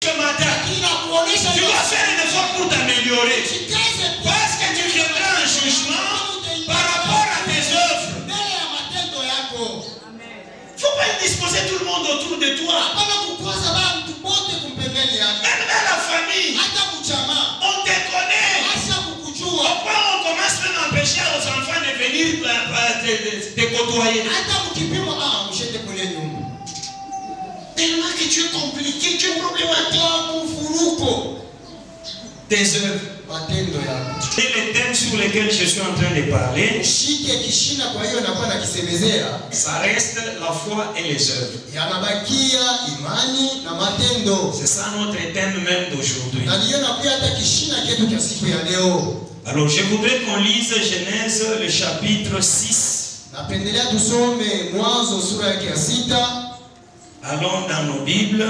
Ce matin, tu vas faire un effort pour t'améliorer. Parce que tu viendras un jugement par rapport à tes œuvres. Il ne faut pas disposer tout le monde autour de toi. Même dans la famille, on te connaît. Pourquoi on commence même à empêcher aux enfants de venir te côtoyer? Tellement que tu es compliqué, tu es problématique. Tes œuvres. C'est les thèmes sur lesquels je suis en train de parler. Ça reste la foi et les œuvres. C'est ça notre thème même d'aujourd'hui. Alors je voudrais qu'on lise Genèse le chapitre 6. Allons dans nos Bibles.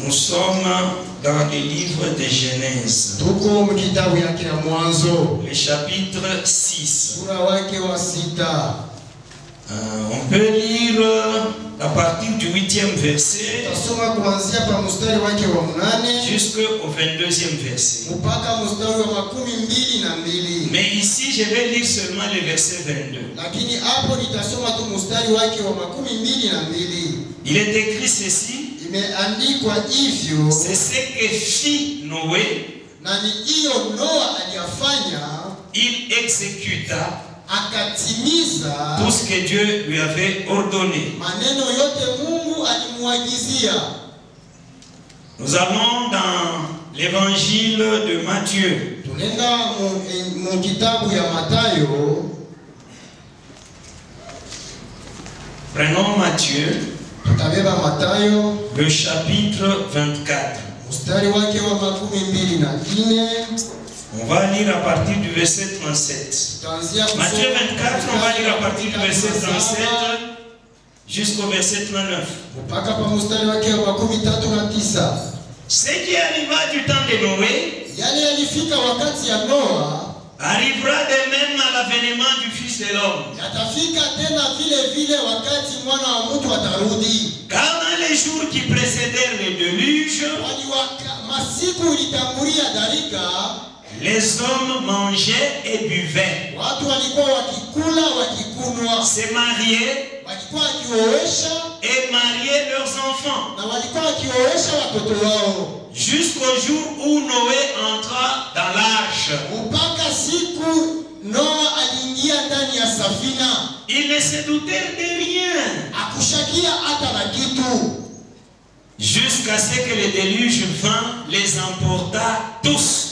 Nous sommes dans le livre de Genèse. Le chapitre 6. On peut lire à partir du 8e verset jusqu'au 22e verset. Mais ici, je vais lire seulement le verset 22. Il est écrit ceci. C'est ce que fit Noé. Il exécuta tout ce que Dieu lui avait ordonné. Nous allons dans l'évangile de Matthieu. Prenons Matthieu, le chapitre 24. On va lire à partir du verset 37. Matthieu 24, on va lire à partir du verset 37 jusqu'au verset 39. Ce qui arriva du temps de Noé arrivera de même à l'avènement du Fils de l'homme. Car dans les jours qui précédèrent le déluge, les hommes mangeaient et buvaient, se mariaient et mariaient leurs enfants, jusqu'au jour où Noé entra dans l'arche. Ils ne se doutèrent de rien, jusqu'à ce que le déluge vint, les emporta tous.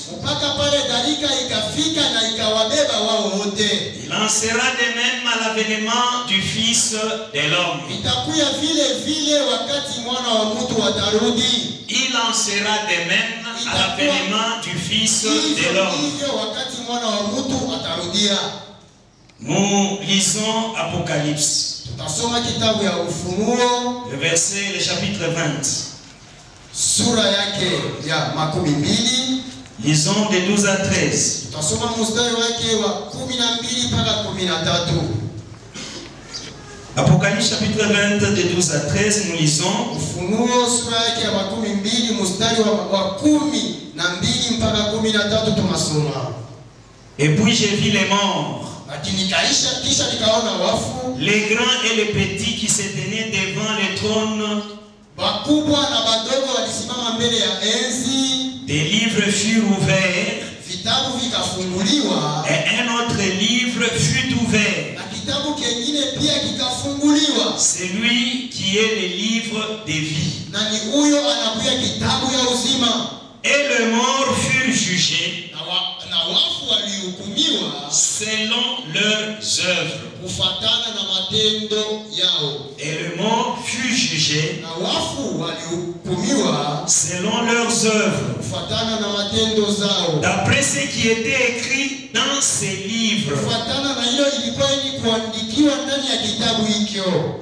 Il en sera de même à l'avènement du Fils de l'homme. Il en sera de même à l'avènement du Fils de l'homme. Nous lisons Apocalypse. Le verset, le chapitre 20. Lisons de 12 à 13. Apocalypse chapitre 20 de 12 à 13, nous lisons. Et puis j'ai vu les morts, les grands et les petits qui se tenaient devant le trône. Des livres furent ouverts et un autre livre fut ouvert. C'est lui qui est le livre de vie. Et les morts furent jugés selon leurs œuvres. Et le mort fut jugé selon leurs œuvres, d'après ce qui était écrit dans ces livres.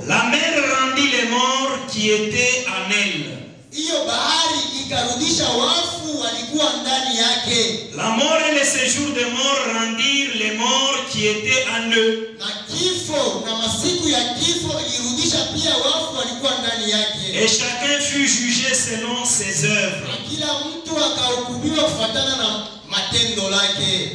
La mer rendit les morts qui étaient en elle, Hiyo bahari ikarudisha wafu walikuwa ndani yake. La mort et le séjour des morts rendirent les morts qui étaient en eux. Na kifo na masiku ya kifo ilirudisha pia wafu walikuwa ndani yake. Et chacun fut jugé selon ses œuvres. Na kila mtu akahukumiwa kufuatana na matendo lake.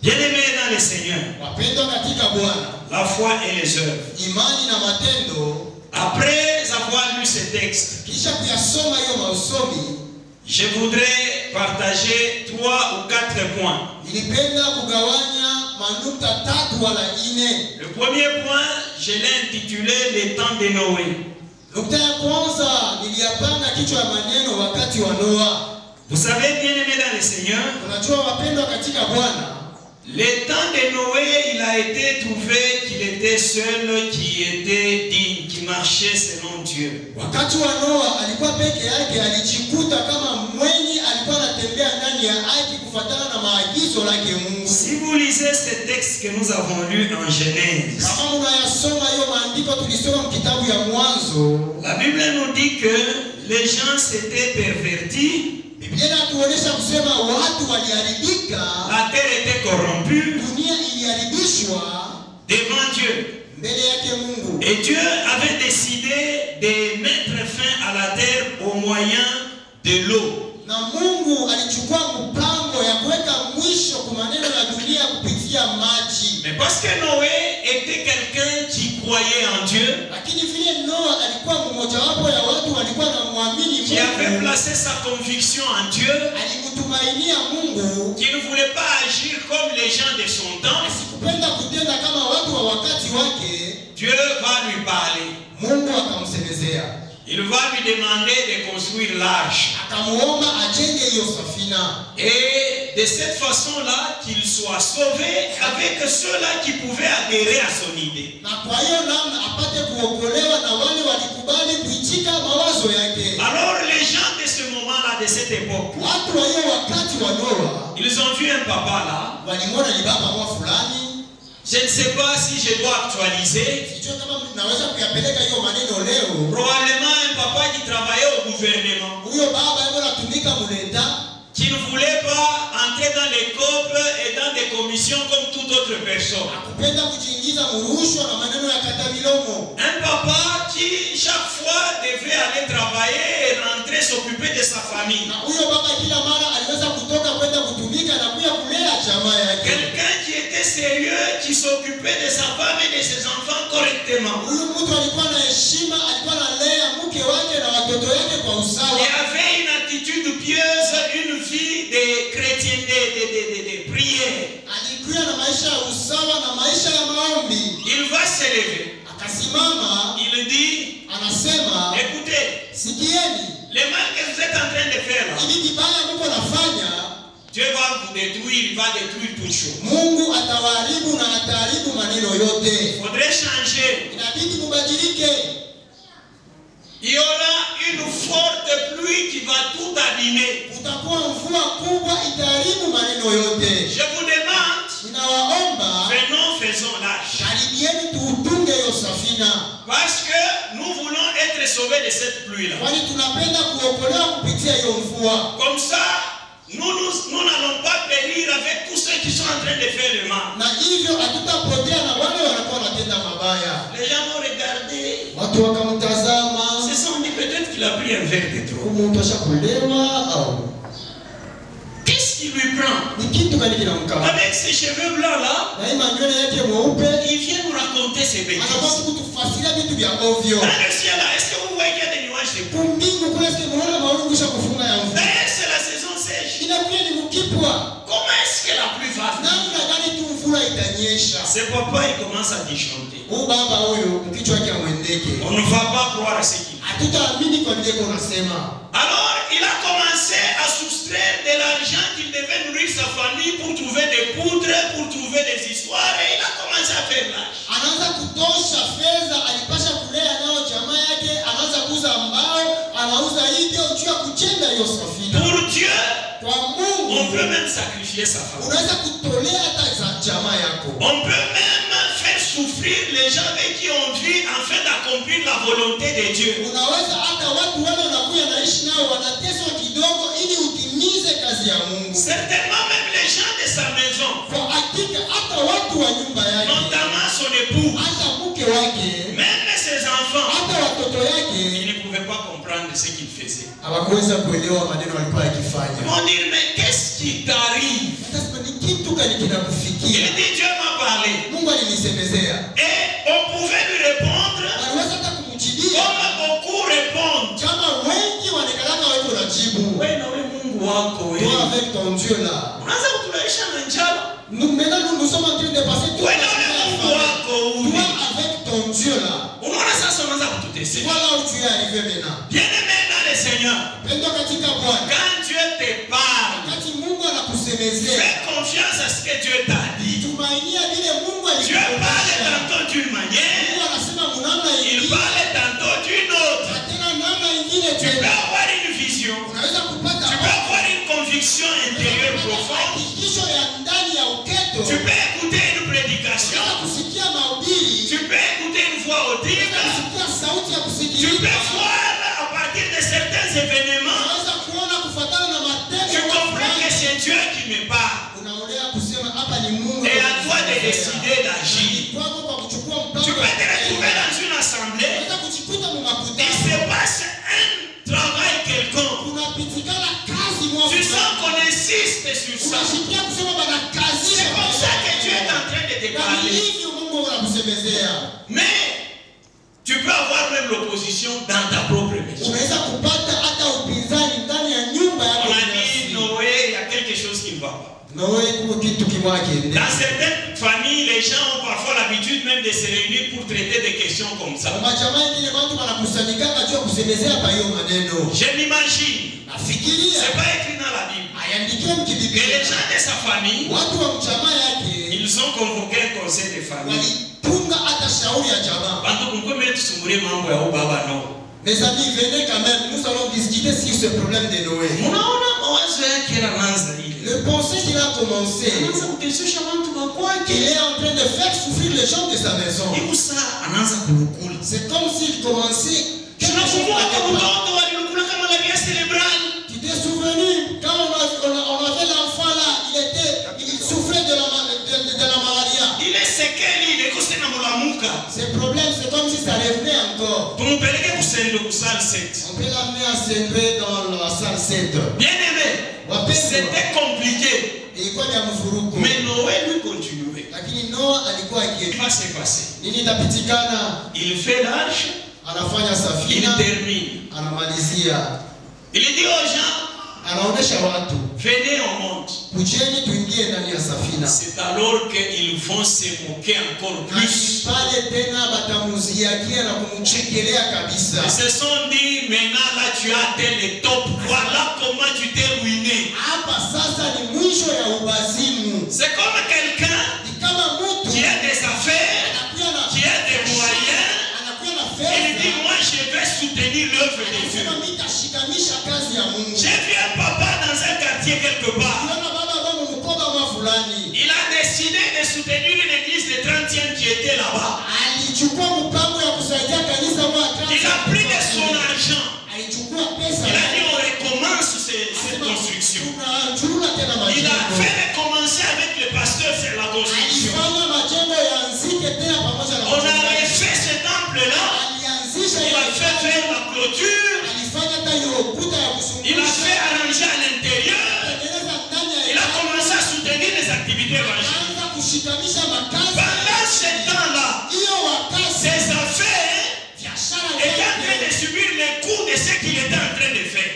Bien-aimés dans le Seigneur, Wapendwa katika Bwana, la foi et les œuvres. imani na matendo. Après avoir lu ce texte, Kisha kuyasoma hiyo mausomi, je voudrais partager 3 ou 4 points. nilipenda kugawanya manukta 3 wala 4. Le premier point, je l'ai intitulé Les temps de Noé. Nukta ya kwanza niliyapanga kichwa ya maneno wakati wa Noa. Vous savez, bien-aimés dans le Seigneur, Unajua wapendwa katika Bwana, le temps de Noé, il a été trouvé qu'il était seul, qui était digne, qui marchait selon Dieu. wakati wa Noa alikuwa peke yake, alijikuta kama mwenye alikuwa anatembea ndani ya haki kufuatana na maagizo lake Mungu. Si vous lisez ce texte que nous avons lu en Genèse, Kama unayasoma hiyo maandiko tulisoma kitabu ya Mwanzo, la Bible nous dit que les gens s'étaient pervertis, Biblia inatuonyesha kusema watu waliharibika, la terre était corrompue dunia iliharibishwa devant Dieu. mbele yake Mungu. Et Dieu avait décidé de mettre fin à la terre au moyen de l'eau. Na Mungu alichukua mpango ya kuweka mwisho kwa maneno ya dunia kupitia maji. Mais parce que Noé était quelqu'un qui croyait en Dieu, Lakini vile Noa alikuwa mmoja wapo ya watu walikuwa na muamini qui avait Mungu, placé sa conviction en Dieu, alimtumainia Mungu, qui ne voulait pas agir comme les gens de son temps, kupenda kutenda kama watu wa wakati wake, Dieu va lui parler. Mungu akamsemezea. Il va lui demander de construire l'arche. Akamuomba ajenge hiyo safina. Et de cette façon-là, qu'il soit sauvé avec ceux-là qui pouvaient adhérer à son idée. Na kwa hiyo namna apate kuokolewa na wale walikubali kuitika mawazo yake. Alors les gens de ce moment-là, de cette époque, Watu wa hiyo wakati wa Noa ils ont vu un papa là. walimwona ni baba mwa fulani. Je ne sais pas si je dois actualiser. Sijui kama naweza kuyapeleka hiyo maneno leo. Probablement un papa qui travaillait au gouvernement, Huyo baba yeye anatumika muleta, qui ne voulait pas entrer dans les COP et dans des commissions comme toute autre personne. kupenda kujiingiza murushwa na maneno ya kata milomo. Un papa qui chaque fois devait aller travailler et rentrer s'occuper de sa famille. Na huyo baba kila mara aliweza kutoka kwenda kutumika na kuya kulea jamaa yake. Quelqu'un qui était sérieux, qui s'occupait de sa femme et de ses enfants correctement. Huyu mtu alikuwa na heshima, alikuwa analea mke wake na watoto yake kwa usawa. Il avait une attitude pieuse, une vie de chrétien, de prière. Alikuwa na maisha ya usawa na maisha ya maombi. Il va se lever. Akasimama, Il dit, anasema, écoutez, sikieni, le mal que vous êtes en train de faire là, hivi kibaya mko nafanya, Dieu va vous détruire, il va détruire toutes choses. Mungu atawaharibu na ataharibu maneno yote. Il faudrait changer. Inabidi mubadilike. Il y aura une forte pluie qui va tout abîmer. Kutakuwa mvua kubwa itaharibu maneno yote. Je vous demande, Ninawaomba, venons, faisons l'arche. karibieni tuutunge hiyo safina. Parce que nous voulons être sauvés de cette pluie-là. Kwani tunapenda kuokolewa kupitia hiyo mvua. Comme ça, nous n'allons pas périr avec tous ceux qui sont en train de faire le mal. Na hivyo hatutapotea na wale wanakuwa wanatenda mabaya. Les gens vont regarder. Watu wakamtazama, Se sont dit peut-être qu'il a pris un verre de trop. mtu ashakulewa au Qu'est-ce qui lui prend? ni kitu gani kinamkaba? Avec ses cheveux blancs là, Na hii manywele yake mweupe il vient nous raconter ses anakuwa bêtises. kutufasiria vitu vya ovyo. Dans le ciel là, est-ce que vous voyez qu'il y a des nuages de pluie? Kumbingu kule sike mnaona mawingu kisha kufunga ya mvua. D'ailleurs, c'est la saison sèche. Inakuwa ni mkipwa. Comment est-ce que la pluie va venir? Namna gani tu mvua itanyesha? Ce papa, il commence à déchanter. Huyu baba huyu mkichwa yake amwendeke. On ne va pas croire à ce qu'il dit. Hatutaamini kwa vile kunasema. Alors, il a commencé à soustraire de l'argent qu'il devait nourrir sa famille pour trouver des poutres, pour trouver des histoires, et il a commencé à faire l'âge. Anaanza kutosha fedha alipasha kulea nao jamaa yake, anaanza kuuza mbao, anauza hivyo juu ya kujenga hiyo safina. Pour Dieu, Kwa Mungu on peut même sacrifier sa famille. unaweza kutolea hata za jamaa yako. On peut même faire souffrir les gens avec qui on vit afin d'accomplir la volonté de Dieu. Unaweza hata watu wale wanakuja naishi nao ce qu'il faisait. Hawakuweza kuelewa maneno walikuwa Ils yakifanya. vont dire, mais qu'est-ce qui t'arrive? Sasa ni kitu gani Il kinakufikia? dit, Dieu m'a parlé. Mungu alinisemezea. Et on pouvait lui répondre Aliweza hata kumjibia comme beaucoup répondent. kama wengi wanakalaka wako na jibu. Wewe na wewe Mungu wako Toi wewe. avec ton Dieu là. Unaanza kutulaisha na njala. Maintenant nous sommes en train de passer tout Wewe na wewe Mungu wako Toi wewe. avec ton Dieu là. Unaona sasa unaanza kututesea. Voilà où tu es arrivé maintenant. Bien-aimé dans le Seigneur, Pendo katika Bwana. quand Dieu te parle, Wakati Mungu anakusemezea, fais confiance à ce que Dieu t'a dit. tumainia vile Mungu Dieu parle alikuonyesha. tantôt d'une manière, Mungu anasema munamna il ingine, parle tantôt d'une autre. na tena namna ingine Tu peux tena. avoir une vision, Unaweza kupata tu peux avoir une conviction intérieure profonde, hakikisho ya ndani ya uketo. tu peux écouter une prédication, Unaweza kusikia mahubiri, tu peux écouter une voix audible, unaweza kusikia sauti ya tu kusikiliza. peux voir à partir de certains événements, Unaweza kuona kufuatana na matendo tu ya comprends que fulani. c'est Dieu qui me parle. Unaolea kusema hapa ni Mungu. Et à toi de décider d'agir. Kwako kwa kuchukua mpango. Tu peux te retrouver dans une assemblée, Unaweza kujikuta il mmakutano. se passe un travail quelconque. Kunapitikana kazi moja. Tu sens qu'on insiste sur ça. Unashikia kusema bana kazi. C'est comme ça que Dieu est en train de te parler. Hivyo Mungu anakusemezea. Mais tu peux avoir même l'opposition dans ta propre maison. Unaweza kupata hata upinzani ndani ya nyumba yako. On a dit Noé, il y a quelque chose qui ne va pas. Noe kuko kitu kimwake. Dans certaines familles, les gens ont parfois l'habitude même de se réunir pour traiter des questions comme ça. Majamaa ingine watu wanakusanyika juu ya kusemezea kwa hiyo maneno. Je m'imagine, Nafikiria c'est pas écrit dans la Bible, ayandikia que mkibiblia. les gens de sa famille, Watu wa mjamaa yake ils ont convoqué un conseil de famille. walitunga hata shauri ya jamaa. Bantu kumkweme tusumbulie mambo ya baba no. Mes amis, venez quand même, nous allons discuter sur ce problème de Noé. Munaona mawazo yake yanaanza ile. Le pensée qu'il a commencé, Anaanza kutesesha watu wa kwake. il est en train de faire souffrir les gens de sa maison. Hivi saa anaanza kulukula. C'est comme s'il commençait quelque chose Tunakumbuka à départ. mtoto walikula kama la vie cérébrale. Tu t'es souvenu, quand on avait l'enfant là, il souffrait de la malaria. Ile sekeli ile kose na mulamuka. Ces problèmes, c'est comme si ça revenait encore. Tumpeleke kusendo kusal 7. On peut l'amener à s'élever dans la salle 7. Bien aimé. C'était compliqué. Ilikuwa ni ya mfuruko. Mais Noé lui continuait. Lakini Noa alikuwa Qu'est-ce qui va se passer? nini itapitikana? Il fait l'arche, Anafanya il safina, termine. anamalizia, Il dit aux gens, anaonesha watu, venez on monte. kujeni tuingie ndani ya safina. C'est alors qu'ils vont se moquer encore plus. Pale tena batamuziakia na kumchekelea kabisa. Ils se sont dit, maintenant là tu as atteint le top. Voilà comment tu t'es ruiné. Hapa sasa ni mwisho ya ubazimu. C'est comme quelqu'un Ni kama mtu qui a des affaires, anakuwa na qui a des moyens. anakuwa na Il dit, fedha. moi je vais soutenir l'œuvre de Dieu. Anasema mitashikanisha kazi ya Mungu. J'ai vu un papa dans un quartier quelque part. Unaona baba wangu mkoba mwa fulani. Il a décidé de soutenir une église de 30e qui était là-bas. Alichukua mpango ya kusaidia kanisa mwa Il a pris de son argent. alichukua pesa. Il a dit, on recommence cette construction. Tunachurula tena Il a majengo. fait commencer avec le pasteur sur la construction. Alifanya majengo ya nzike tena pamoja na On a wachungaji. refait ce temple-là. Alianzisha Il a fait faire la clôture. alifanya hata hiyo ukuta ya Il a fait kusungusha. arranger à l'intérieur. Tengeneza ndani ya Il a commencé à soutenir les activités évangéliques. Anza kushikanisha makazi. Pendant ce temps-là, Hiyo wakati ses affaires biashara étaient en train de subir les coups de ce qu'il était en train de faire.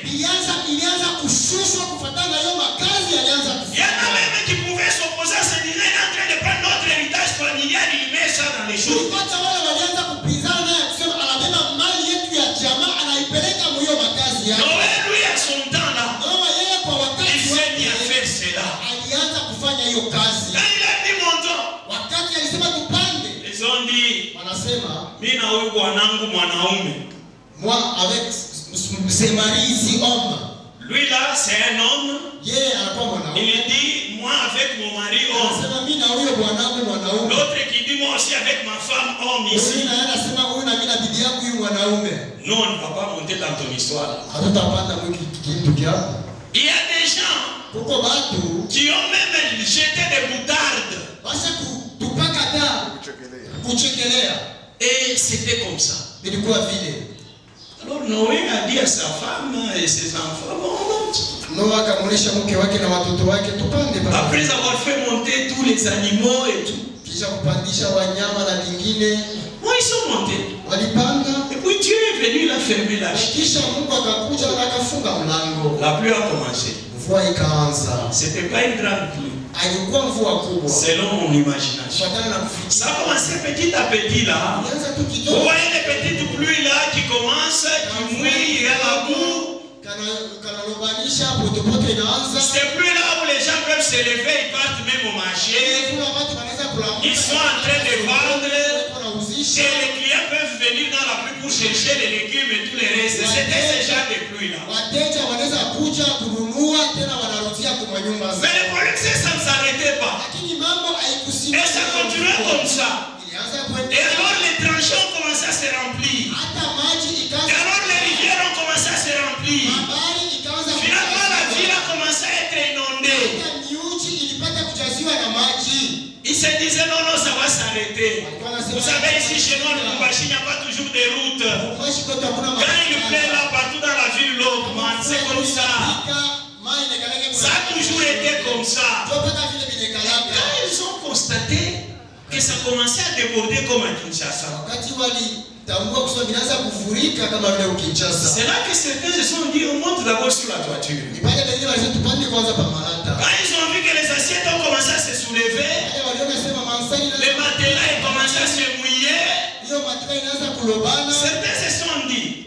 ilianza kushushwa kufuatana na hiyo makazi alianza Il y en a même qui pouvaient s'opposer à ce disant, il est en train de prendre notre héritage familial, il met ça dans les choses. Kulipata wale walianza kupinzana naye kusema anabeba mali yetu ya jamaa anaipeleka mwiyo makazi yake. Noé, lui, à son temps là, Naona yeye kwa il wakati sait bien wake faire cela. alianza kufanya hiyo kazi. Quand il a dit montons, Wakati alisema tupande, ils ont dit, wanasema mimi na huyu bwanangu mwanaume. moi avec ses maris ici homme. Lui là, c'est un homme. Yeye anakuwa Il mwanaume. dit, moi avec mon mari homme. Anasema mimi na huyo bwanangu mwanaume. L'autre qui dit, moi aussi avec ma femme homme Huyu ici. na yeye anasema huyu na mimi na bibi yangu huyu mwanaume. Non, on ne va pas monter dans ton histoire. Hatutapanda mwiki kitu kyako. Il y a des gens Kuko watu qui ont même jeté des moutardes. basi kutupaka taa kuchekelea. Et c'était comme ça. Ilikuwa vile. Alors Noé a dit à sa femme et ses enfants, bon, on monte. Noa akamulisha mke wake na watoto wake tupande baba. Après avoir fait monter tous les animaux et tout. Kisha kupandisha wanyama na vingine. Bon, ils sont montés. Walipanda. Et puis Dieu est venu, il a fermé la chaîne. Kisha Mungu akakuja na akafunga mlango. La pluie a commencé. Mvua ikaanza. C'était pas une grande pluie. Haikuwa mvua kubwa. Selon mon imagination. Ça a commencé petit à petit là. Vous voyez les petites pluies là qui commencent, qui mouillent, il y a la boue. Ces pluies là où les gens peuvent se lever, ils partent même au marché. Ils sont en train de vendre. Et les clients peuvent venir dans la pluie pour chercher les légumes et tout le reste. C'était ce genre de pluie là. Mais le problème c'est que ça ne s'arrêtait pas. Et ça continuait comme ça. Et alors les tranchées ont commencé à se remplir. Et alors les rivières ont commencé à se remplir. Finalement la ville a commencé à être inondée. Ils se disaient non, non, ça va s'arrêter. Vous savez, ici chez nous, en Lubumbashi, il n'y a pas toujours des routes. Quand il plaît là, partout dans la ville, l'Oakman, c'est comme ça. Ça a toujours été comme ça. Quand ils ont constaté que ça commençait à déborder comme à Kinshasa, c'est là que certains se sont dit, on monte d'abord sur la toiture. Quand ils ont vu que les assiettes ont commencé à se soulever, les matelas ont commencé à se mouiller, certains se sont dit,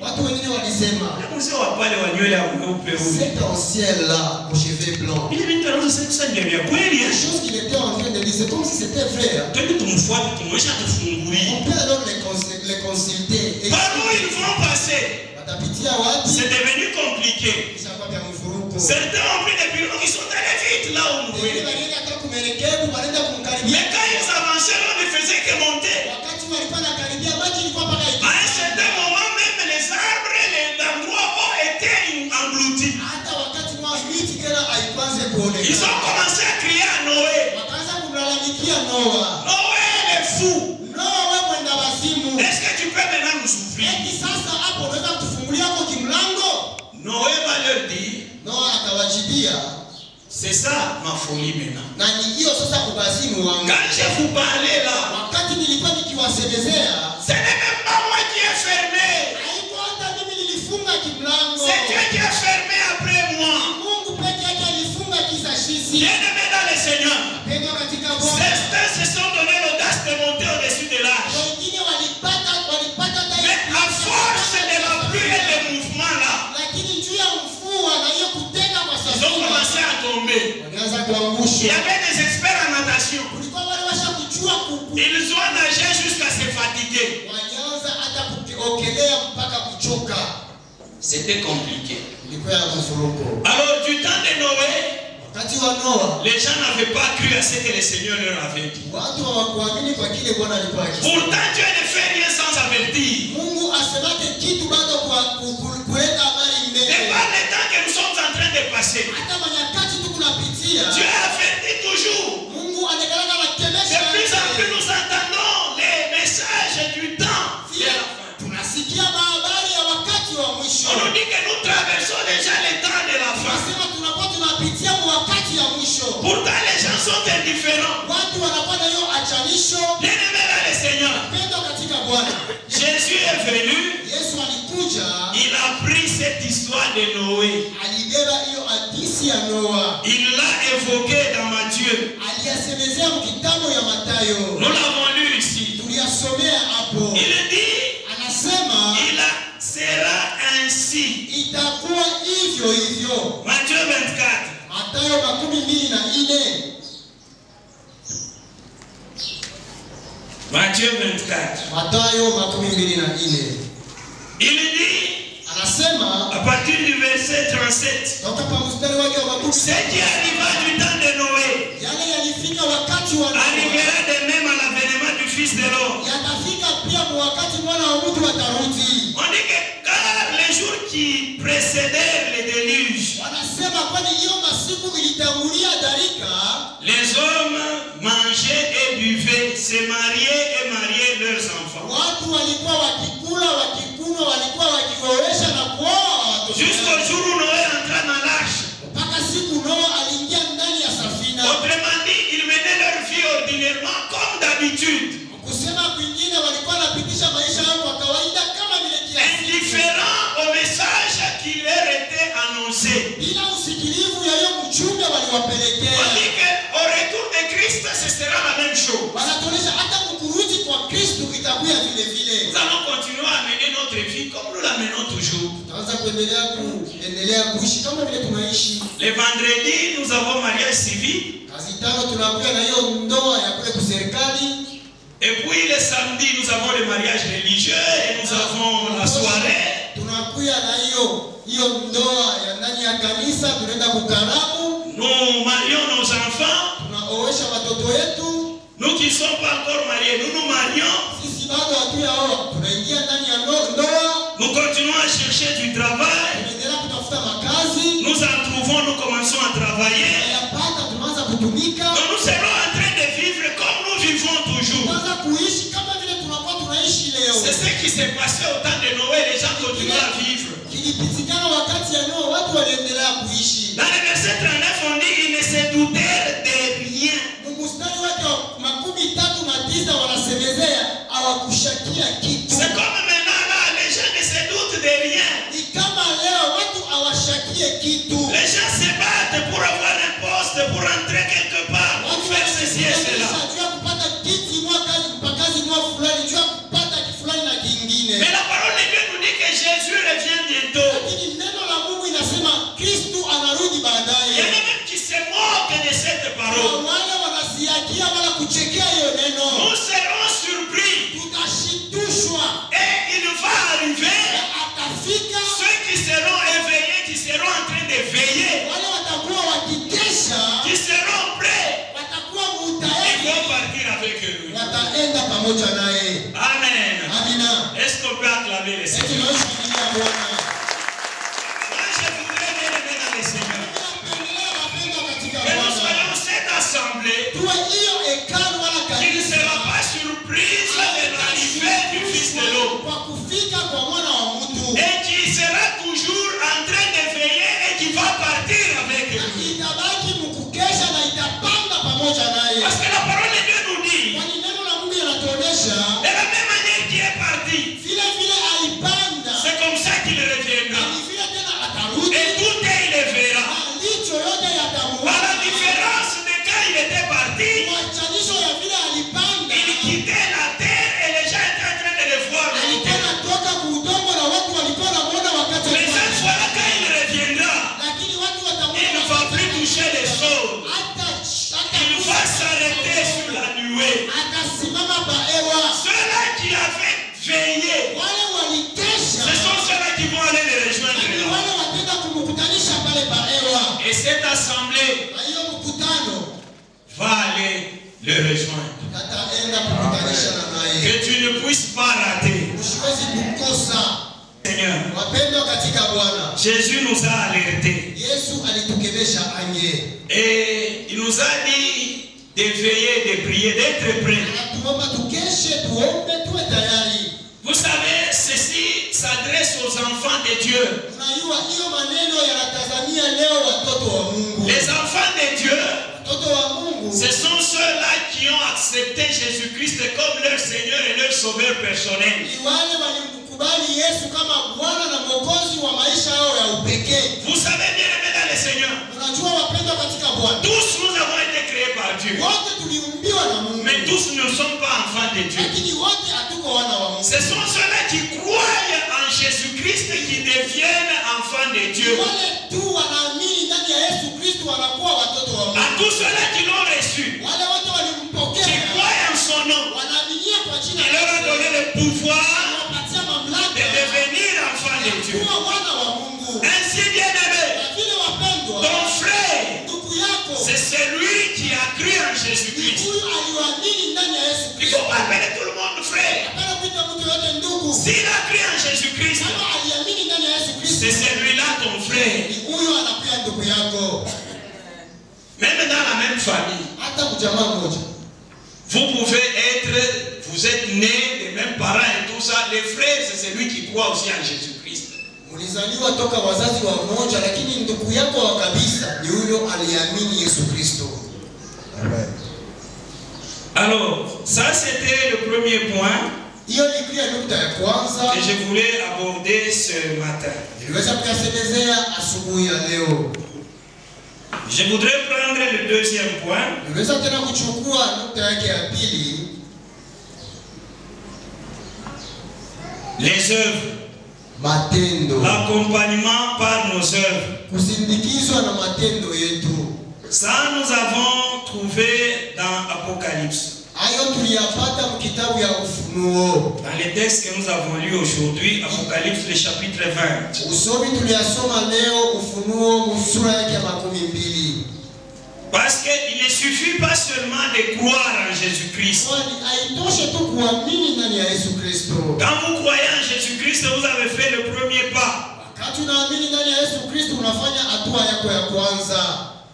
cet ancien-là, au cheveu blanc, quelque chose qu'il était en train de dire, c'est comme si c'était vrai. On peut alors les consulter. Par où ils vont passer? C'est devenu compliqué. Certains ont pris des pirogues, ils sont allés vite là où nous voyons. Mais quand ils avançaient, on ne faisait que monter. À un certain moment, même les arbres et les endroits ont été engloutis. Ils ont commencé à crier à Noé. Noé, les fous. Est-ce que tu peux maintenant nous souffrir? Noé va leur dire, c'est ça ma folie maintenant. Quand je vous parlais là, ce n'est même pas moi qui ai fermé. C'est Dieu qui a fermé après moi. Bien-aimé dans le Seigneur, certains se sont donné l'audace de monter au-dessus de l'âge. Mais à force de la pluie et des mouvements là, ils ont commencé à tomber. Il y avait des experts en natation. Ils ont nagé jusqu'à se fatiguer. C'était compliqué. Alors du temps de Noé, les gens n'avaient pas cru à ce que le Seigneur leur avait dit. Pourtant Dieu ne fait rien sans avertir. Et par le temps que nous sommes en train de passer, Dieu avertit toujours. De plus en plus nous entendons les messages du temps de la fin. On nous dit que nous traversons déjà les temps de la fin. Pourtant les gens sont indifférents. Bien-aimé dans le Seigneur, Jésus est venu. Il a pris cette histoire de Noé. Il l'a évoqué dans Matthieu. Nous l'avons lu ici. Il dit, il sera ainsi. Matthieu 24. Matthieu 24. Il dit, à partir du verset 37, ce qui arriva du temps de Noé arrivera de même à l'avènement du Fils de l'homme. On dit que car les jours qui précédèrent le déluge, les hommes mangeaient et buvaient, se mariaient et mariaient leurs enfants. qui leur était annoncé. Bila usikilivu ya hiyo mjumbe waliwapelekea. On dit qu'au retour de Christ, ce sera la même chose. Wanatuonyesha hata kurudi kwa Kristo itakuwa vile vile. Nous allons continuer à mener notre vie comme nous la menons toujours. Tutaanza kuendelea kuishi kama vile tunaishi. Le vendredi, nous avons mariage civil. Kazi tano tunakuwa na hiyo ndoa ya kule kuserikali. Et puis le samedi, nous avons le mariage religieux et nous avons la soirée. Tunakuwa na hiyo ndoa ya ndani ya kanisa, tunaenda kukaramu. Nous marions nos enfants. Tunaoesha watoto wetu. Nous qui ne sommes pas encore mariés, nous nous marions. Sisi bado hatuyaoa, tunaingia ndani ya ndoa. Nous continuons à chercher du travail. Tunaendelea kutafuta makazi. Nous en trouvons, nous commençons à travailler. Tunayapata, tunaanza kutumika. Donc nous serons en train de vivre comme nous vivons toujours. Tunaanza kuishi kama vile tunakuwa tunaishi leo. C'est ce qui s'est passé au temps de Noé, les gens continuent à vivre. Kilipitikana wakati ya Noa, watu waliendelea kuishi. Dans le verset 39, on dit ils ne se doutèrent de rien. Mstari wake wa 39 wanasemezea hawakushakia kitu. C'est comme maintenant là, les gens ne se doutent de rien. Ni kama leo watu hawashakie kitu. Les gens se battent pour avoir un poste, pour entrer quelque part, pour faire ceci et cela. Mais la parole de Dieu nous dit que Jésus revient bientôt. Il y en a même qui se moquent de cette parole. Nous serons surpris. Et il va arriver. Ceux qui seront éveillés, qui seront en train de veiller, qui seront prêts, ils vont partir avec eux. Amen. Est-ce qu'on peut acclamer les Seigneurs? Moi, je voudrais bien aimer dans les Seigneurs que nous soyons cette assemblée qui ne sera pas surprise de l'arrivée du Fils de l'homme et qui sera toujours en train de veiller et qui va partir avec lui. Parce que la parole de Dieu nous dit, de la même manière qu'il est parti, c'est comme ça qu'il reviendra. Et tout il le verra. À la différence de quand il était parti, il quittait la terre et les gens étaient en train de le voir. Mais cette fois-là, quand il reviendra, il ne va plus toucher les choses. Il va s'arrêter sur la nuée. Ceux-là qui avaient veillé, ce sont ceux-là qui vont aller les rejoindre là. Et cette assemblée va aller le rejoindre. Que tu ne puisses pas rater. Seigneur, Jésus nous a alertés. Et il nous a dit de veiller, de prier, d'être prêts. Vous savez, ceci s'adresse aux enfants de Dieu. Les enfants de Dieu, ce sont ceux-là qui ont accepté Jésus-Christ comme leur Seigneur et leur Sauveur personnel. Vous savez bien aimé dans le Seigneur, tous nous avons été créés par Dieu. Mais tous ne sont pas enfants de Dieu. Ce sont ceux-là qui croient en Jésus-Christ qui deviennent enfants de Dieu. À tous ceux-là qui l'ont reçu, qui croient en son nom, il leur a donné le pouvoir de devenir enfants de Dieu. Ainsi, bien-aimé, ton frère, c'est celui qui a cru en Jésus-Christ. Il ne faut pas appeler tout le monde frère. S'il a cru en Jésus-Christ, c'est celui-là ton frère. Même dans la même famille, vous êtes nés des mêmes parents et tout ça. Les frères, c'est celui qui croit aussi en Jésus-Christ. Alors, ça c'était le premier point. Hiyo ni kile nukta ya kwanza que je voulais aborder ce matin. niliweza kuyasemezea asubuhi ya leo. Je voudrais prendre le deuxième point. Niliweza tena kuchukua nukta yake ya pili, les œuvres, matendo, l'accompagnement par nos œuvres. kusindikizwa na matendo yetu. Ça nous avons trouvé dans Apocalypse. Hayo tuliyapata mkitabu ya Ufunuo. Dans les textes que nous avons lus aujourd'hui, Apocalypse le chapitre 20. Usomi tuliyasoma leo Ufunuo sura yake ya 12. Parce qu'il ne suffit pas seulement de croire en Jésus-Christ. Kwani haitoshe tu kuamini ndani ya Yesu Kristo. Quand vous croyez en Jésus-Christ, vous avez fait le premier pas. Wakati unaamini ndani ya Yesu Kristo unafanya hatua yako ya kwanza.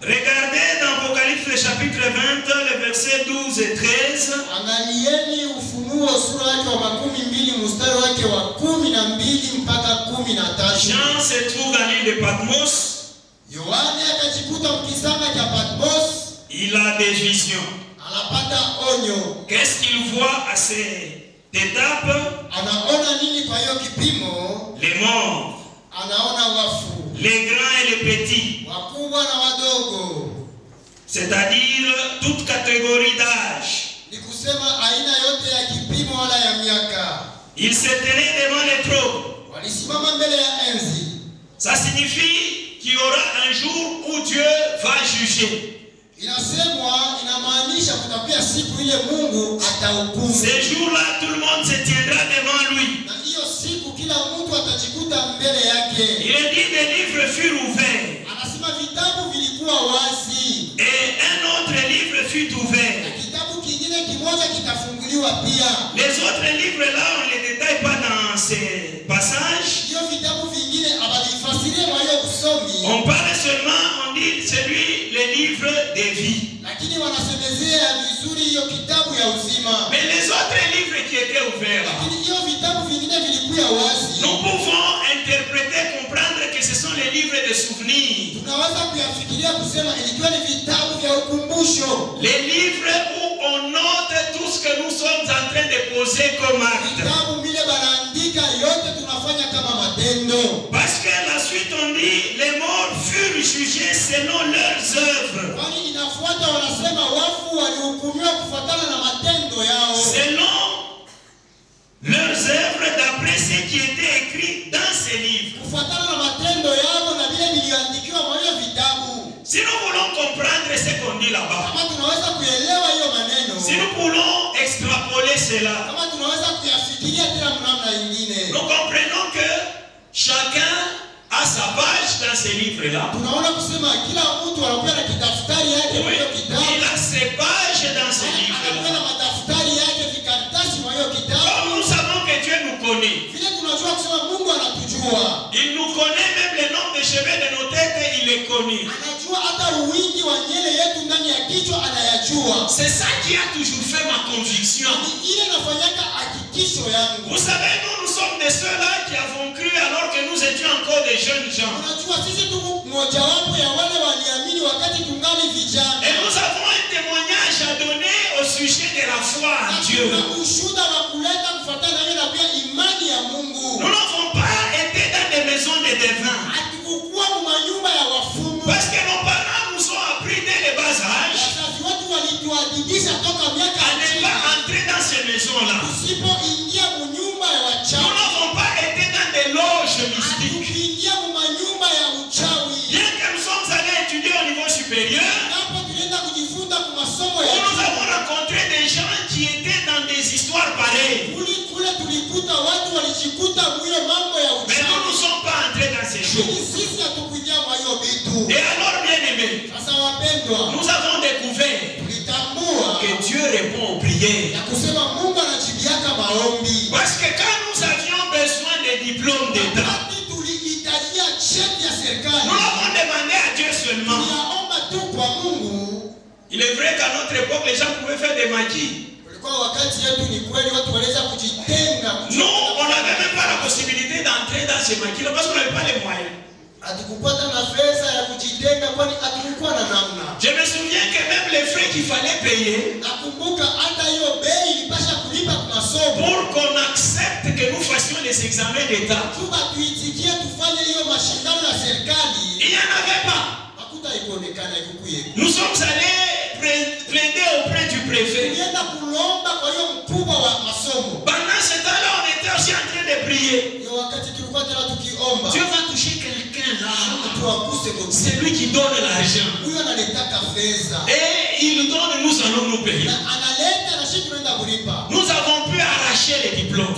Regardez dans Apocalypse le chapitre 20, les versets 12 et 13. Angalieni Ufunuo sura yake wa 12 mstari wake wa 12 mpaka 13. Jean se trouve dans l'île de Patmos. Yohane akajikuta mkisanga cha Patmos. Il a des visions. Anapata onyo. Qu'est-ce qu'il voit à cette étape? Anaona nini kwa hiyo kipimo? Les morts, Anaona wafu, les grands et les petits, wakubwa na wadogo. c'est-à-dire toute catégorie d'âge. Ni kusema aina yote ya kipimo wala ya miaka. Ils se tenaient devant les trônes. Walisimama mbele ya enzi. Ça signifie qu'il y aura un jour où Dieu va juger. Inamaanisha kutakuwa siku ile Mungu atahukumu. Ce jour-là, tout le monde se tiendra devant lui. Na hiyo siku kila mtu atajikuta mbele yake. Il est dit des livres furent ouverts. Anasema vitabu vilikuwa wazi. Et un autre livre fut ouvert. Na kitabu kingine kimoja kitafunguliwa pia. Les autres livres là, on ne les détaille pas dans ces passages. Hiyo vitabu vingine abadifasirie kwa hiyo usomi. On parle seulement, on dit celui, les livres des vies. Lakini wanasemezea vizuri hiyo kitabu ya uzima. Mais les autres livres qui étaient ouverts, Lakini hiyo vitabu vingine vilikuwa wazi. nous pouvons interpréter, comprendre que ce sont les livres de souvenirs. Tunaweza kuyafikiria kusema ilikuwa ni vitabu vya ukumbusho. Les livres où on note tout ce que nous sommes en train de poser comme acte. Vitabu vile banaandika yote tunafanya kama matendo. Parce que la suite on dit les morts furent jugés selon leurs œuvres. Kwani inafuata wanasema wafu walihukumiwa kufuatana na matendo yao. Selon leurs œuvres d'après ce qui était écrit dans ces livres. Kufuatana na matendo yao na vile vilivyoandikiwa kwa hiyo vitabu. Si nous voulons comprendre ce qu'on dit là-bas, Kama tunaweza kuelewa hiyo maneno. si nous voulons extrapoler cela, Kama tunaweza kuyafikiria kila namna nyingine. nous comprenons que chacun a sa page dans ces livres-là. Tunaona kusema kila mtu anakuwa na kidaftari yake kwa Oui, hiyo kitabu. il a ses pages dans ces Anakuwa livres-là. na madaftari yake vikaratasi kwa hiyo kitabu. Comme nous savons que Dieu nous connaît, Vile tunajua kusema Mungu anatujua. il nous connaît même le nombre de cheveux de nos têtes, il les connaît. Anajua hata wingi wa nywele yetu ndani ya kichwa anayajua. C'est ça qui a toujours fait ma conviction. Ni ile nafanyaka hakikisho yangu. Vous savez, nous sommes de ceux-là qui avons cru alors que nous étions encore des jeunes gens. Unajua sisi tu mojawapo ya wale waliamini wakati tungali vijana. Et nous avons un témoignage à donner au sujet de la foi en Dieu. Na ushuhuda wa kuleta kufuatana na na pia imani ya Mungu. Nous n'avons pas été dans des maisons de devins. Hatukuwa manyumba ya wafumu. Parce que nos parents nous ont appris dès le bas âge Wazazi wetu walituadibisha toka miaka à ne pas entrer dans ces maisons-là. tusipoingia mnyumba ya Nous wachawi. n'avons pas été dans des loges mystiques. Hatukuingia manyumba ya uchawi. Bien que nous sommes allés étudier au niveau supérieur, Hapo tulienda kujifunza kwa masomo ya nous avons rencontré des gens qui étaient dans des histoires pareilles. kule tulikuta watu walijikuta mwiyo mambo ya Mais nous ne uchawi. sommes pas entrés dans ces choses. Sisi hatukuingia kwa hiyo vitu. Et alors, bien aimés, Sasa wapendwa, nous avons découvert tulitambua que Dieu répond aux prières. ya kusema Mungu anajibiaka maombi. Parce que quand nous avions besoin des diplômes d'État, Wakati tulihitajia cheti ya serikali, nous l'avons demandé à Dieu seulement. tuliyaomba tu kwa Mungu. Il est vrai qu'à notre époque, les gens pouvaient faire des maquis. Kulikuwa wakati yetu ni kweli watu waliweza kujitenga. Nous, on n'avait même pas la possibilité d'entrer dans ces maquis-là parce qu'on n'avait pas les moyens. Hatukupata na pesa ya kujitenga kwani hatukuwa na namna. Je me souviens que même les frais qu'il fallait payer Nakumbuka hata hiyo bei ilipasha kulipa kwa masomo. pour qu'on accepte que nous fassions les examens d'État, il n'y en avait pas. Nous sommes allés plaider auprès du préfet. Pendant ce temps-là, on était aussi en train de prier. Dieu va toucher quelqu'un là. C'est lui qui donne l'argent. Et il donne, nous allons nous payer. Nous avons pu arracher les diplômes.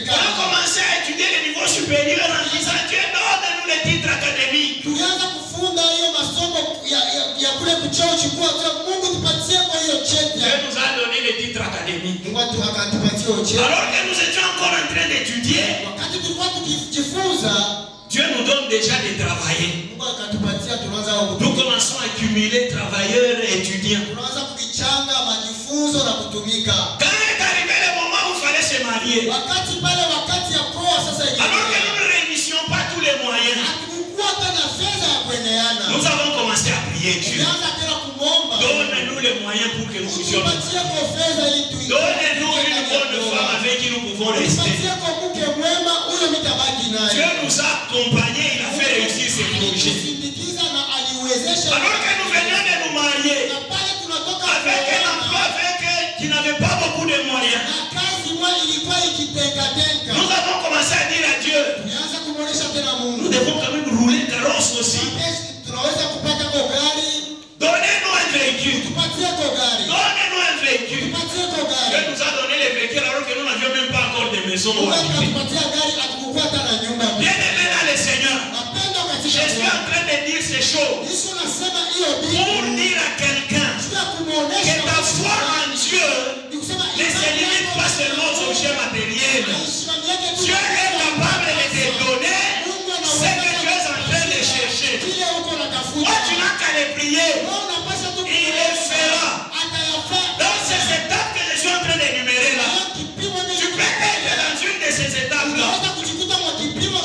On a commencé à étudier le niveau supérieur en disant Dieu donne-nous les titres académiques. Dieu nous a donné les titres académiques. Alors que nous étions encore en train d'étudier, Dieu nous donne déjà de travailler. Nous commençons à accumuler travailleurs et étudiants. Quand est arrivé le moment où il fallait se marier, alors que nous ne réunissions pas tous les moyens, nous avons commencé à prier Dieu. Donne-nous les moyens pour que nous puissions. Donne-nous une bonne femme avec qui nous pouvons rester. Dieu nous a accompagnés, il a fait réussir ce projet. Alors que nous venions de nous marier avec un emploi qui n'avait pas beaucoup de moyens, nous avons commencé à dire à Dieu, nous devons quand même rouler carrosse aussi. Donnez-nous un véhicule. Donnez-nous un véhicule. Dieu nous a donné les véhicules alors que nous n'avions même pas encore de maison. Bien aimé dans le Seigneur, je suis en train de dire ces choses pour dire à quelqu'un que ta foi en Dieu ne se limite pas seulement aux objets matériels. Dieu est capable de te donner ce que tu es en train de chercher. Toi, tu n'as qu'à les prier. Il les fera. Dans ces étapes que je suis en train d'énumérer là, tu peux être dans une de ces étapes-là.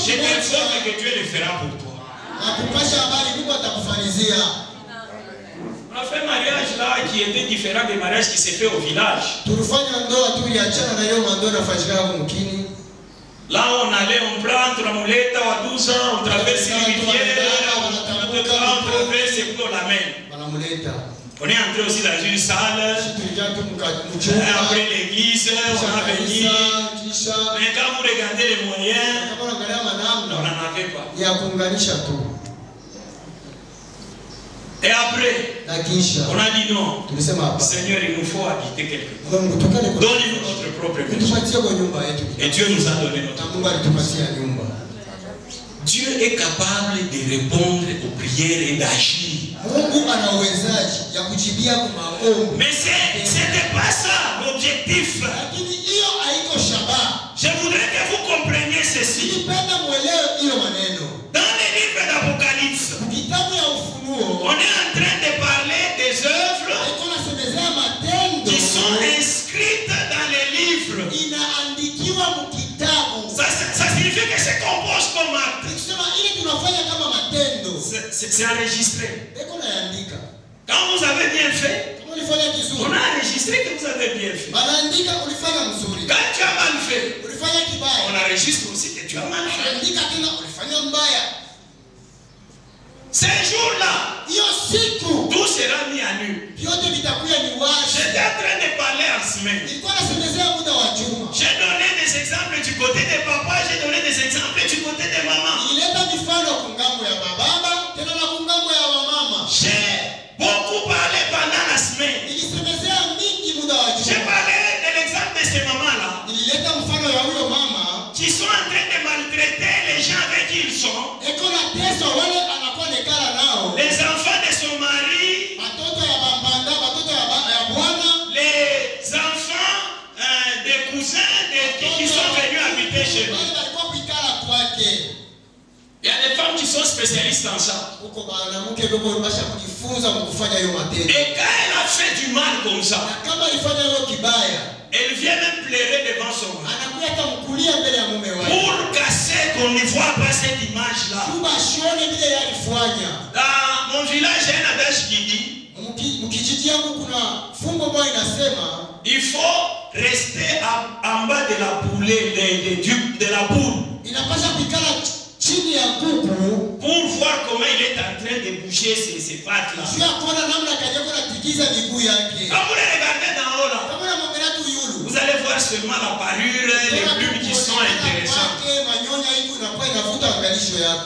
Je t'informe que Dieu le fera pour toi. On a fait un mariage là qui était différent des mariages qui s'est fait au village. Là on allait, on prend entre la moulette à 12 ans, on traverse les rivières, on traverse pour la main. On est entré aussi dans une salle, après l'église, on a venu. Mais quand vous regardez les moyens, on n'en avait pas. Et après, on a dit non. Seigneur, il nous faut habiter quelque part. Donne-nous notre propre maison. Et Dieu nous a donné notre propre maison. Dieu est capable de répondre aux prières et d'agir. Mais ce n'était pas ça l'objectif. Je voudrais que vous compreniez ceci. Dans les livres d'Apocalypse, on est en train de parler des œuvres qui sont inscrites dans les livres. Ça signifie que c'est compose comme acte. C'est enregistré. Quand vous avez bien fait, on a enregistré que vous avez bien fait. Quand tu as mal fait, on enregistre aussi que tu as mal fait. Ces jours-là, tout sera mis à nu. J'étais en train de parler en semaine. J'ai donné des exemples du côté de papa, j'ai donné des exemples du côté de maman. J'ai beaucoup parlé pendant la semaine. J'ai parlé de l'exemple de ces mamans-là qui sont en train de maltraiter les gens avec qui ils sont. Les enfants de son mari, les enfants des cousins qui sont venus habiter chez nous. Il y a des femmes qui sont spécialistes en ça. Et quand elle a fait du mal comme ça, elle vient même pleurer devant son mari pour casser qu'on ne voit pas cette image-là. Dans mon village, il y a un adage qui dit il faut rester en bas de la poulée, de la poule. Pour voir comment il est en train de bouger ses pattes-là. Quand vous les regardez d'en haut là, vous allez voir seulement la parure, les plumes qui sont intéressantes.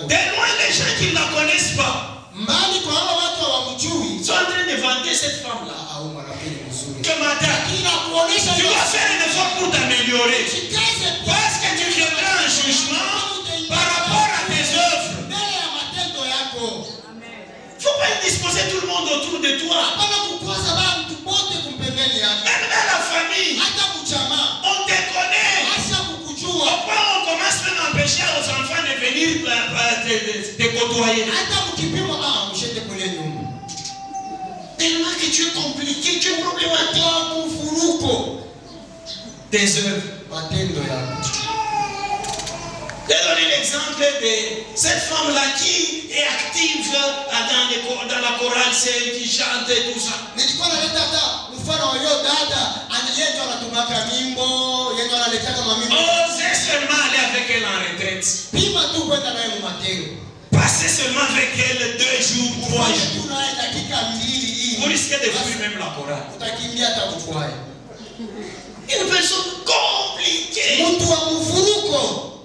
De loin, les gens qui ne la connaissent pas sont en train de vanter cette femme-là. Ce matin, tu vas faire un effort pour t'améliorer. Parce que tu viendras en jugement par rapport à tes œuvres. Il ne faut pas disposer tout le monde autour de toi. Même dans la famille, on te connaît. Pourquoi on commence même à empêcher aux enfants de venir te côtoyer? Tellement que tu es compliqué, tu es problématique. Tes œuvres. Je vais donner l'exemple de cette femme-là qui est active dans la chorale, celle qui chante et tout ça. Osez seulement aller avec elle en retraite. Passez seulement avec elle 2 jours, 3 jours. Vous risquez de fuir même la chorale. Une personne compliquée.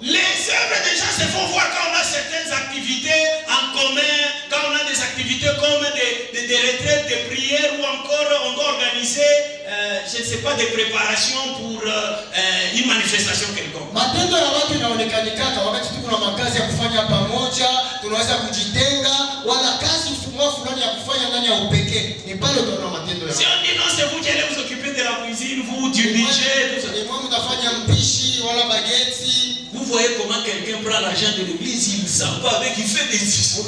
Les œuvres des gens se font voir quand on a certaines activités en commun, quand on a des activités comme des retraites, des prières ou encore on doit organiser, je ne sais pas, des préparations pour une manifestation quelconque. Si on dit non, c'est vous qui allez vous occuper de la cuisine, vous, du budget, tout ça. Vous voyez comment quelqu'un prend l'argent de l'église, il ne s'en va avec, il fait des histoires.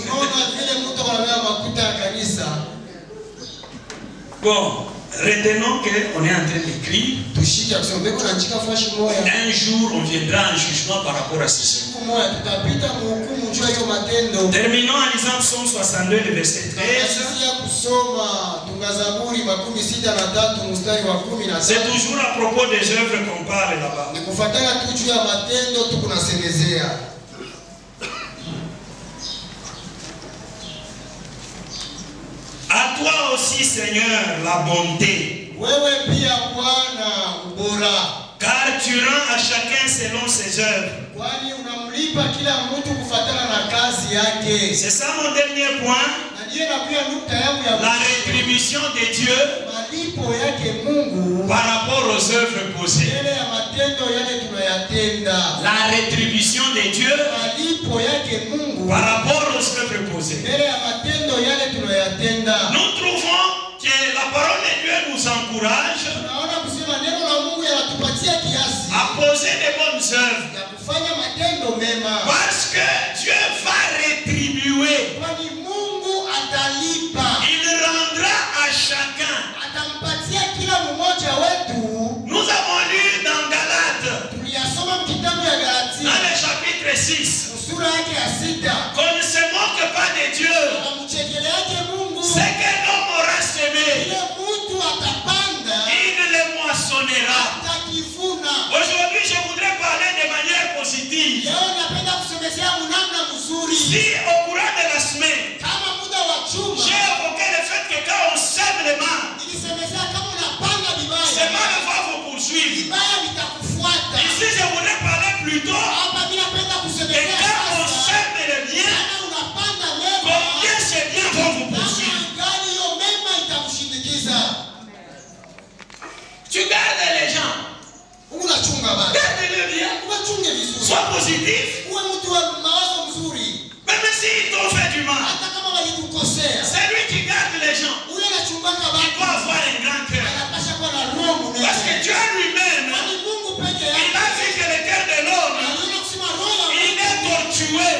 Bon, retenons qu'on est en train d'écrire. Un jour, on viendra en jugement par rapport à ceci. Terminons en lisant Psaume 62, le verset 13. C'est toujours à propos des œuvres qu'on parle là-bas. À toi aussi, Seigneur, la bonté. Car tu rends à chacun selon ses œuvres. C'est ça mon dernier point. La rétribution de Dieu par rapport aux œuvres posées. La rétribution de Dieu par rapport aux œuvres posées. Nous trouvons que la parole de Dieu nous encourage à poser des bonnes œuvres. Parce que Dieu va rétribuer. Il rendra à chacun. Nous avons lu dans Galates, dans le chapitre 6, qu'on ne se moque pas de Dieu. C'est que l'homme aura semé, il le moissonnera. Aujourd'hui, je voudrais parler de manière positive. Si au courant de la semaine, j'ai évoqué le fait que quand on sème les mains, ces mains vont vous poursuivre. Ici, je voudrais parler plutôt que quand on sème les biens, combien ces biens vont vous poursuivre. Tu gardes les gens. Garde-les bien. Sois positif. Même s'ils t'ont fait du mal, c'est lui qui garde les gens. Il doit avoir un grand cœur. Parce que Dieu lui-même, il a vu que le cœur de l'homme, il est tortueux.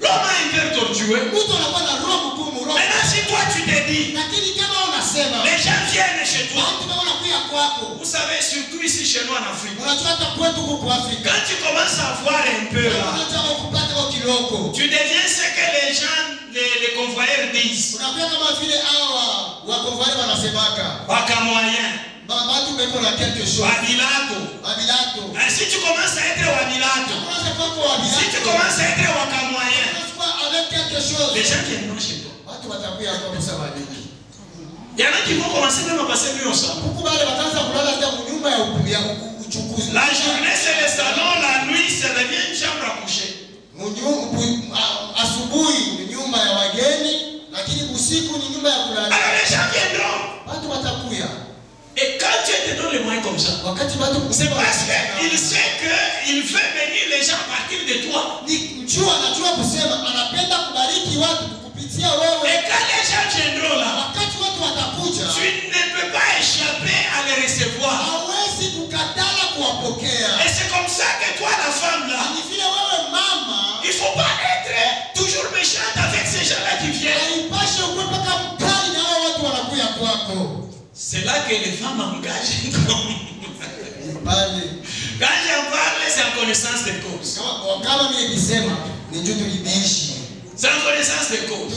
L'homme a un cœur tortueux. Maintenant, si toi tu te dis, les gens viennent chez toi. Vous savez, surtout ici chez nous en Afrique, quand tu commences à voir un peu là, tu deviens ce que les gens les convoyeurs disent. Unakuwa kama vile hawa wa convoyeur wanasemaka. Waka moyen. Batu beko na quelque chose. Wabilato. Si tu commences à être wabilato. Si tu commences à être waka moyen. Avec quelque chose. Les gens viendront chez toi. Watu watakuja kwa kusababiki. Il y en a qui vont commencer même à passer nuit ensemble. La journée c'est le salon, la nuit ça devient une chambre à coucher. Alors les gens viendront. Et quand tu es dans les moyens comme ça, c'est parce qu'il sait qu'il veut bénir les gens à partir de toi. Et quand les gens viendront là, tu ne peux pas échapper à les recevoir. Et c'est comme ça que toi, la femme là, il ne faut pas être toujours méchante avec ces gens-là qui viennent. C'est là que les femmes engagent. Quand j'en parle, c'est en connaissance de cause. C'est en connaissance de cause.